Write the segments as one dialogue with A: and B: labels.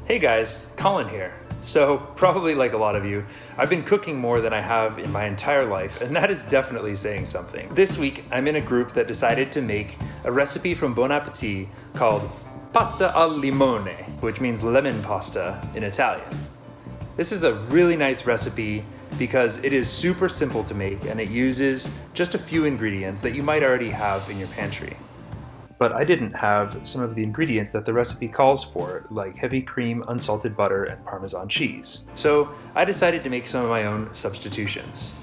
A: Hey guys, Colin here. So, probably like a lot of you, I've been cooking more than I have in my entire life, and that is definitely saying something. This week, I'm in a group that decided to make a recipe from Bon Appetit called pasta al limone, which means lemon pasta in Italian. This is a really nice recipe because it is super simple to make and it uses just a few ingredients that you might already have in your pantry. But I didn't have some of the ingredients that the recipe calls for, like heavy cream, unsalted butter, and Parmesan cheese. So I decided to make some of my own substitutions.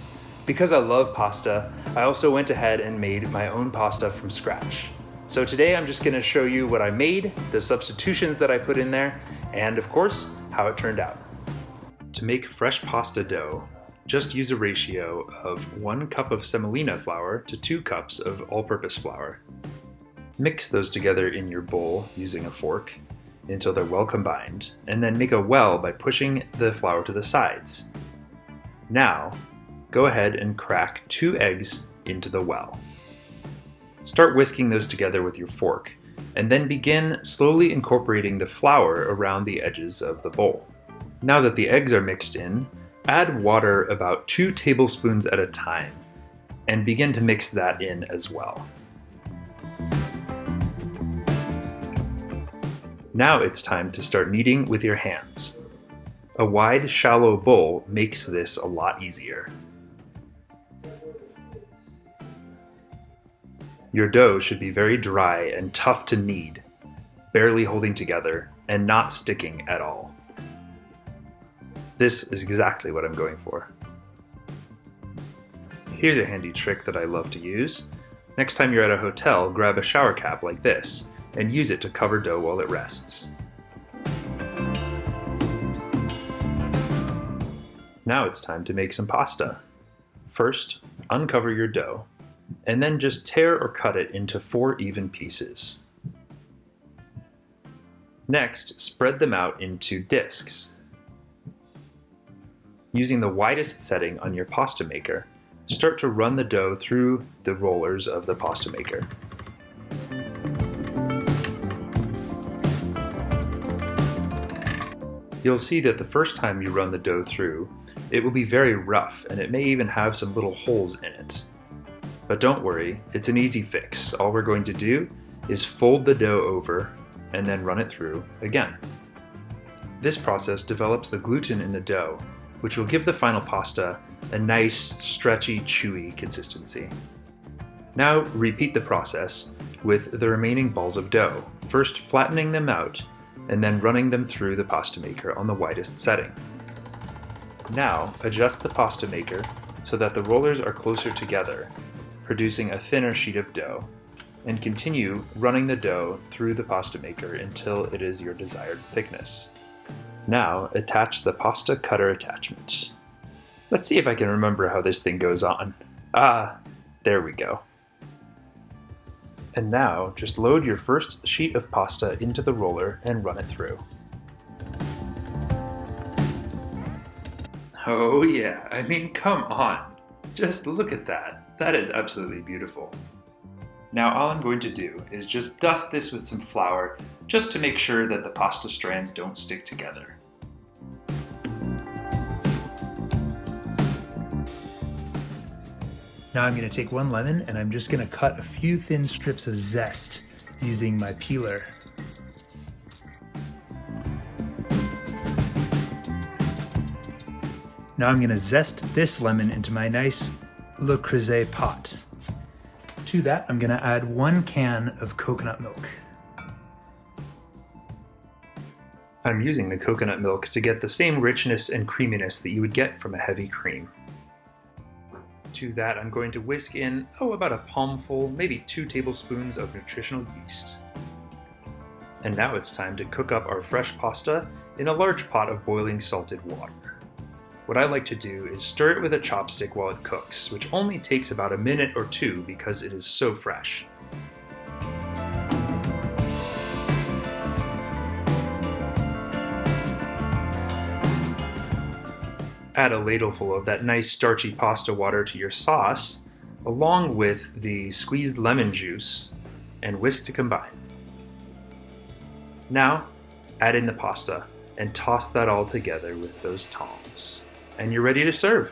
A: Because I love pasta, I also went ahead and made my own pasta from scratch. So today I'm just gonna show you what I made, the substitutions that I put in there, and of course, how it turned out. To make fresh pasta dough, just use a ratio of 1 cup of semolina flour to 2 cups of all-purpose flour. Mix those together in your bowl using a fork until they're well combined, and then make a well by pushing the flour to the sides. Now, go ahead and crack 2 eggs into the well. Start whisking those together with your fork, and then begin slowly incorporating the flour around the edges of the bowl. Now that the eggs are mixed in, add water about 2 tablespoons at a time, and begin to mix that in as well. Now it's time to start kneading with your hands. A wide, shallow bowl makes this a lot easier. Your dough should be very dry and tough to knead, barely holding together and not sticking at all. This is exactly what I'm going for. Here's a handy trick that I love to use. Next time you're at a hotel, grab a shower cap like this and use it to cover dough while it rests. Now it's time to make some pasta. First, uncover your dough, and then just tear or cut it into 4 even pieces. Next, spread them out into discs. Using the widest setting on your pasta maker, start to run the dough through the rollers of the pasta maker. You'll see that the first time you run the dough through, it will be very rough and it may even have some little holes in it. But don't worry, it's an easy fix. All we're going to do is fold the dough over and then run it through again. This process develops the gluten in the dough, which will give the final pasta a nice, stretchy, chewy consistency. Now repeat the process with the remaining balls of dough, first flattening them out and then running them through the pasta maker on the widest setting. Now adjust the pasta maker so that the rollers are closer together, producing a thinner sheet of dough, and continue running the dough through the pasta maker until it is your desired thickness. Now attach the pasta cutter attachment. Let's see if I can remember how this thing goes on. There we go. And now just load your first sheet of pasta into the roller and run it through. Oh yeah, I mean, come on. Just look at that. That is absolutely beautiful. Now all I'm going to do is just dust this with some flour just to make sure that the pasta strands don't stick together.
B: Now I'm going to take 1 lemon and I'm just going to cut a few thin strips of zest using my peeler. Now I'm going to zest this lemon into my nice Le Creuset pot. To that I'm going to add 1 can of coconut milk.
A: I'm using the coconut milk to get the same richness and creaminess that you would get from a heavy cream. To that, I'm going to whisk in, about a palmful, maybe 2 tablespoons of nutritional yeast. And now it's time to cook up our fresh pasta in a large pot of boiling salted water. What I like to do is stir it with a chopstick while it cooks, which only takes about a minute or 2 because it is so fresh. Add a ladleful of that nice starchy pasta water to your sauce, along with the squeezed lemon juice, and whisk to combine. Now, add in the pasta, and toss that all together with those tongs. And you're ready to serve.